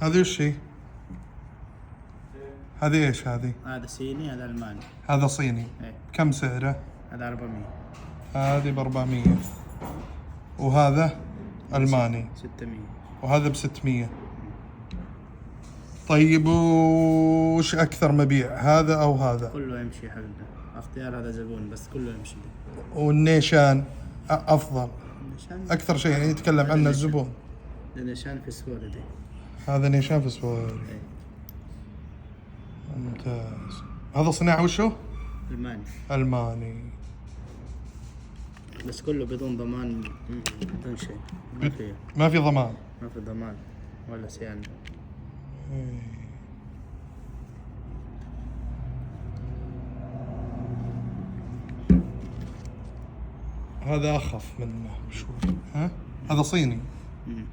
هذه وش هي؟ هذه ايش هذه؟ هذا صيني، هذا الماني. هذا صيني. ايه. كم سعره؟ هذا 400. هذه ب400 وهذا الماني 600. وهذا ب600. طيب وش اكثر مبيع، هذا او هذا؟ كله يمشي يا حبيبنا، اختيار هذا زبون بس كله يمشي. والنيشان افضل نيشان اكثر شيء يعني يتكلم عنه الزبون. نيشان في السوق دي. هذا نيشان في سواري. ايه. ممتاز. هذا صناعة وشو؟ الماني. الماني. بس كله بدون ضمان، بدون شيء، ما في ما في ضمان. ما في ضمان ولا صيانة. هذا اخف منه شوي. ها هذا صيني. مم.